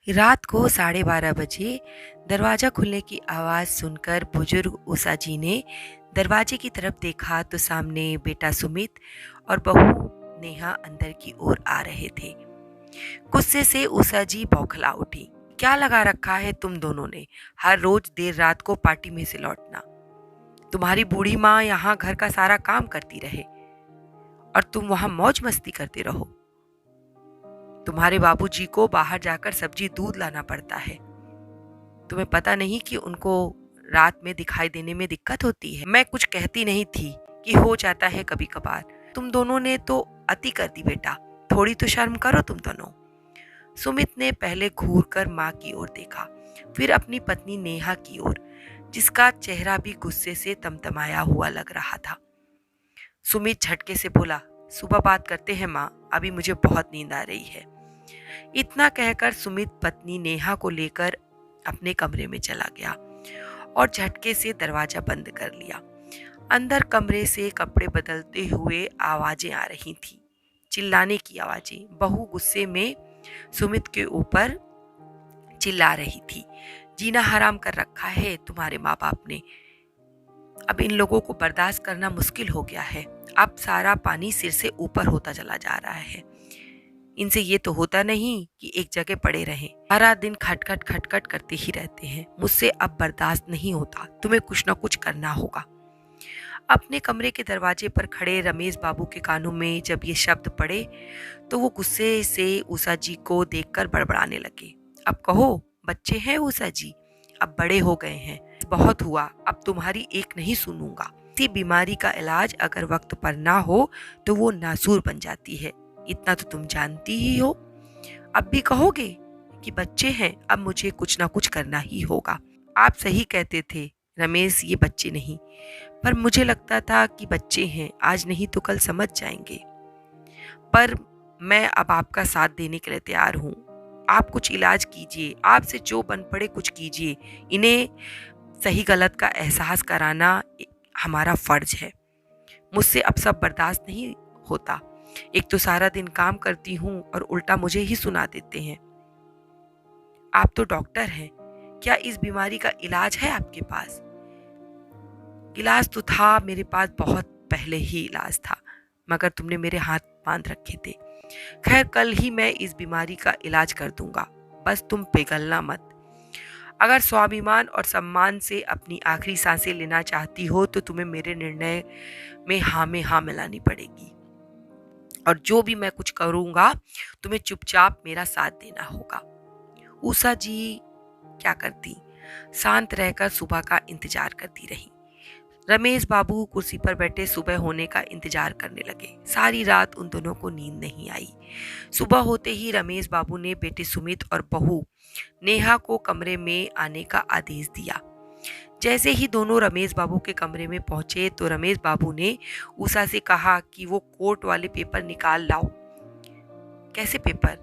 रात को 12:30 बजे दरवाजा खुलने की आवाज सुनकर बुजुर्ग उषा जी ने दरवाजे की तरफ देखा तो सामने बेटा सुमित और बहू नेहा अंदर की ओर आ रहे थे। गुस्से से उषा जी बौखला उठी। क्या लगा रखा है तुम दोनों ने? हर रोज देर रात को पार्टी में से लौटना। तुम्हारी बूढ़ी माँ यहाँ घर का सारा काम करती रहे और तुम वहां मौज मस्ती करते रहो। तुम्हारे बाबूजी को बाहर जाकर सब्जी दूध लाना पड़ता है। तुम्हें पता नहीं कि उनको रात में दिखाई देने में दिक्कत होती है। मैं कुछ कहती नहीं थी कि हो जाता है कभी कभार। तुम दोनों ने तो अति कर दी बेटा, थोड़ी तो शर्म करो तुम दोनों। सुमित ने पहले घूर कर माँ की ओर देखा, फिर अपनी पत्नी नेहा की ओर, जिसका चेहरा भी गुस्से से तमतमाया हुआ लग रहा था। सुमित झटके से बोला, सुबह बात करते हैं माँ, अभी मुझे बहुत नींद आ रही है। इतना कहकर सुमित पत्नी नेहा को लेकर अपने कमरे में चला गया और झटके से दरवाजा बंद कर लिया। अंदर कमरे से कपड़े बदलते हुए आवाजें आ रही थीं, चिल्लाने की आवाजें। बहू गुस्से में सुमित के ऊपर चिल्ला रही थी, जीना हराम कर रखा है तुम्हारे माँ बाप ने। अब इन लोगों को बर्दाश्त करना मुश्किल हो गया है। अब सारा पानी सिर से ऊपर होता चला जा रहा है। इनसे ये तो होता नहीं कि एक जगह पड़े रहें। सारा दिन खटखट खटखट करते ही रहते हैं। मुझसे अब बर्दाश्त नहीं होता, तुम्हें कुछ ना कुछ करना होगा। अपने कमरे के दरवाजे पर खड़े रमेश बाबू के कानों में जब ये शब्द पड़े तो वो गुस्से से उषा जी को देखकर बड़बड़ाने लगे। अब कहो, बच्चे हैं उषा जी, अब बड़े हो गए हैं, बहुत हुआ, अब तुम्हारी एक नहीं सुनूंगा। किसी बीमारी का इलाज अगर वक्त पर ना हो तो वो नासूर बन जाती है, इतना तो तुम जानती ही हो। अब भी कहोगे कि बच्चे हैं, अब मुझे कुछ ना कुछ करना ही होगा। आप सही कहते थे रमेश, ये बच्चे नहीं, पर मुझे लगता था कि बच्चे हैं, आज नहीं तो कल समझ जाएंगे। पर मैं अब आपका साथ देने के लिए तैयार हूँ। आप कुछ इलाज कीजिए, आपसे जो बन पड़े कुछ कीजिए। इन्हें सही गलत का एहसास कराना हमारा फर्ज है। मुझसे अब सब बर्दाश्त नहीं होता। एक तो सारा दिन काम करती हूँ और उल्टा मुझे ही सुना देते हैं। आप तो डॉक्टर हैं, क्या इस बीमारी का इलाज है आपके पास? इलाज तो था मेरे पास, बहुत पहले ही इलाज था, मगर तुमने मेरे हाथ बांध रखे थे। खैर, कल ही मैं इस बीमारी का इलाज कर दूंगा, बस तुम पिघलना मत। अगर स्वाभिमान और सम्मान से अपनी आखिरी सांसें लेना चाहती हो तो तुम्हें मेरे निर्णय में हाँ मिलानी पड़ेगी, और जो भी मैं कुछ करूंगा तुम्हें चुपचाप मेरा साथ देना होगा। उषा जी क्या करती, शांत रहकर सुबह का इंतजार करती रही। रमेश बाबू कुर्सी पर बैठे सुबह होने का इंतजार करने लगे। सारी रात उन दोनों को नींद नहीं आई। सुबह होते ही रमेश बाबू ने बेटे सुमित और बहू नेहा को कमरे में आने का आदेश दिया। जैसे ही दोनों रमेश बाबू के कमरे में पहुंचे तो रमेश बाबू ने उषा से कहा कि वो कोर्ट वाले पेपर निकाल लाओ। कैसे पेपर?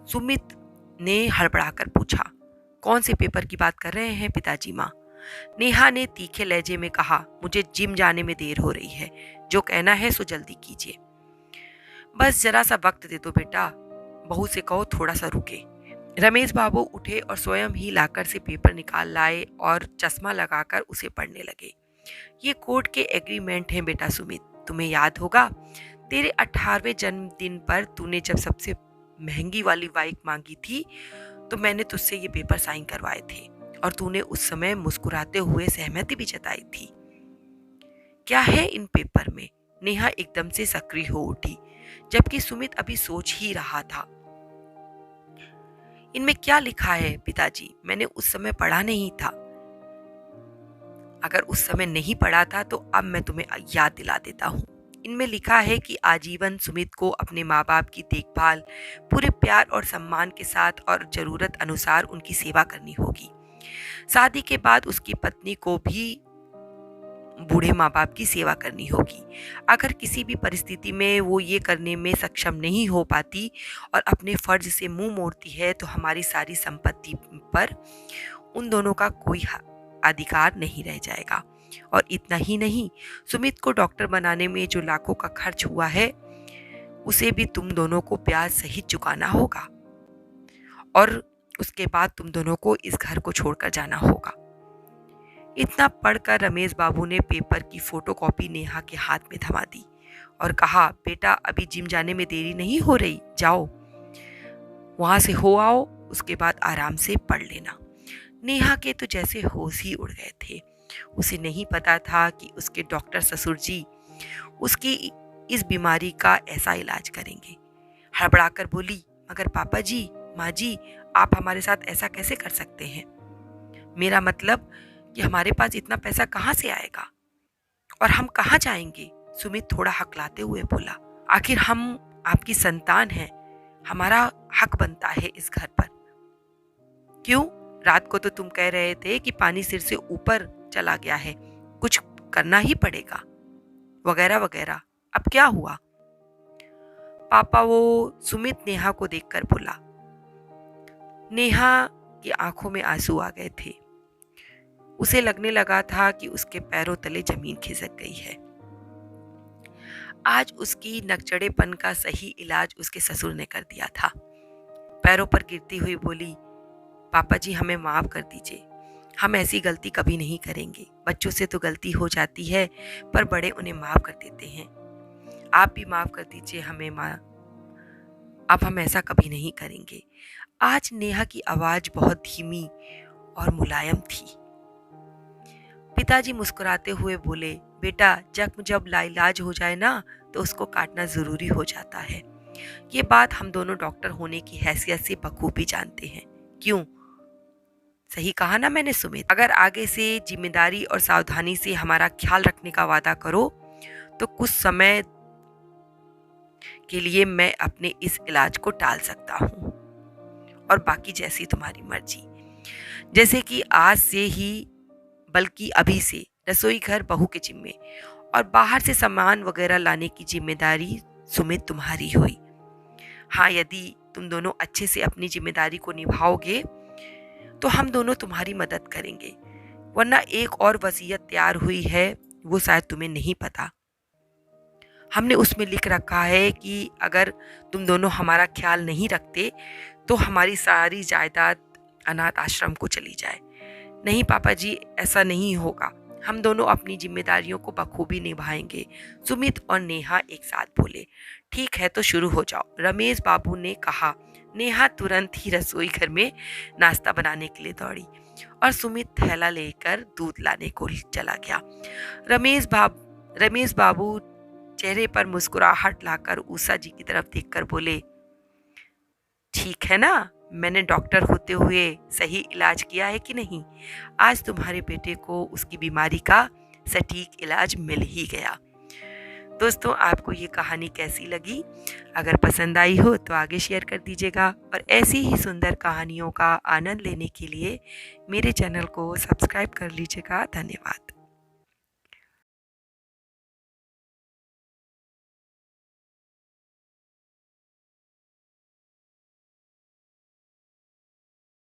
सुमित ने हड़बड़ाकर पूछा। कौन से पेपर की बात कर रहे हैं पिताजी माँ? नेहा ने तीखे लहजे में कहा, मुझे जिम जाने में देर हो रही है, जो कहना है सो जल्दी कीजिए। बस जरा सा वक्त दे दो बेटा, बहू से कहो थोड़ा सा रुके। रमेश बाबू उठे और स्वयं ही लाकर से पेपर निकाल लाए और चश्मा लगाकर उसे पढ़ने लगे। ये कोर्ट के एग्रीमेंट हैं बेटा सुमित, तुम्हें याद होगा तेरे 18वें जन्मदिन पर तूने जब सबसे महंगी वाली बाइक मांगी थी तो मैंने तुझसे ये पेपर साइन करवाए थे और तूने उस समय मुस्कुराते हुए सहमति भी जताई थी। क्या है इन पेपर में? नेहा एकदम से सक्रिय हो उठी, जबकि सुमित अभी सोच ही रहा था। इनमें क्या लिखा है पिताजी? मैंने उस समय पढ़ा नहीं था। अगर उस समय नहीं पढ़ा था तो अब मैं तुम्हें याद दिला देता हूँ। इनमें लिखा है कि आजीवन सुमित को अपने माँ बाप की देखभाल पूरे प्यार और सम्मान के साथ और जरूरत अनुसार उनकी सेवा करनी होगी। शादी के बाद उसकी पत्नी को भी बूढ़े माँ बाप की सेवा करनी होगी। अगर किसी भी परिस्थिति में वो ये करने में सक्षम नहीं हो पाती और अपने फर्ज से मुंह मोड़ती है तो हमारी सारी संपत्ति पर उन दोनों का कोई अधिकार नहीं रह जाएगा। और इतना ही नहीं, सुमित को डॉक्टर बनाने में जो लाखों का खर्च हुआ है उसे भी तुम दोनों को ब्याज सहित चुकाना होगा। और उसके बाद तुम दोनों को इस घर को छोड़कर जाना होगा। इतना पढ़कर रमेश बाबू ने पेपर की फोटोकॉपी नेहा के हाथ में थमा दी और कहा, बेटा अभी जिम जाने में देरी नहीं हो रही, जाओ वहां से हो आओ, उसके बाद आराम से पढ़ लेना। नेहा के तो जैसे होश ही उड़ गए थे। उसे नहीं पता था कि उसके डॉक्टर ससुर जी उसकी इस बीमारी का ऐसा इलाज करेंगे। हड़बड़ाकर बोली, मगर पापा जी, माँ जी, आप हमारे साथ ऐसा कैसे कर सकते हैं? मेरा मतलब कि हमारे पास इतना पैसा कहाँ से आएगा और हम कहाँ जाएंगे? सुमित थोड़ा हकलाते हुए बोला, आखिर हम आपकी संतान हैं, हमारा हक बनता है इस घर पर। क्यों? रात को तो तुम कह रहे थे कि पानी सिर से ऊपर चला गया है, कुछ करना ही पड़ेगा, वगैरह वगैरह। अब क्या हुआ? पापा, वो सुमित नेहा को देखकर बोला। नेहा की आंखों में आंसू आ गए थे। उसे लगने लगा था कि उसके पैरों तले जमीन खिसक गई है। आज उसकी नकचड़ेपन का सही इलाज उसके ससुर ने कर दिया था। पैरों पर गिरती हुई बोली, पापा जी हमें माफ कर दीजिए, हम ऐसी गलती कभी नहीं करेंगे। बच्चों से तो गलती हो जाती है, पर बड़े उन्हें माफ कर देते हैं। आप भी माफ कर दीजिए हमें माँ, अब हम ऐसा कभी नहीं करेंगे। आज नेहा की आवाज बहुत धीमी और मुलायम थी। पिताजी मुस्कुराते हुए बोले, बेटा जख्म जब लाइलाज हो जाए ना, तो उसको काटना जरूरी हो जाता है। ये बात हम दोनों डॉक्टर होने की हैसियत से बखूबी जानते हैं। क्यों? सही कहा ना मैंने सुमित? अगर आगे से जिम्मेदारी और सावधानी से हमारा ख्याल रखने का वादा करो तो कुछ समय के लिए मैं अपने इस इलाज को टाल सकता हूँ, और बाकी जैसी तुम्हारी मर्जी। जैसे कि आज से ही, बल्कि अभी से रसोई घर बहू के जिम्मे और बाहर से सामान वगैरह लाने की जिम्मेदारी सुमित तुम्हारी हुई। हाँ, यदि तुम दोनों अच्छे से अपनी जिम्मेदारी को निभाओगे तो हम दोनों तुम्हारी मदद करेंगे। वरना एक और वसीयत तैयार हुई है, वो शायद तुम्हें नहीं पता। हमने उसमें लिख रखा है कि अगर तुम दोनों हमारा ख्याल नहीं रखते तो हमारी सारी जायदाद अनाथ आश्रम को चली जाए। नहीं पापा जी, ऐसा नहीं होगा, हम दोनों अपनी जिम्मेदारियों को बखूबी निभाएंगे। सुमित और नेहा एक साथ बोले। ठीक है, तो शुरू हो जाओ, रमेश बाबू ने कहा। नेहा तुरंत ही रसोई घर में नाश्ता बनाने के लिए दौड़ी और सुमित थैला लेकर दूध लाने को चला गया। रमेश बाबू चेहरे पर मुस्कुराहट लाकर उषा जी की तरफ देखकर बोले, ठीक है ना, मैंने डॉक्टर होते हुए सही इलाज किया है कि नहीं? आज तुम्हारे बेटे को उसकी बीमारी का सटीक इलाज मिल ही गया। दोस्तों, आपको ये कहानी कैसी लगी? अगर पसंद आई हो तो आगे शेयर कर दीजिएगा, और ऐसी ही सुंदर कहानियों का आनंद लेने के लिए मेरे चैनल को सब्सक्राइब कर लीजिएगा। धन्यवाद।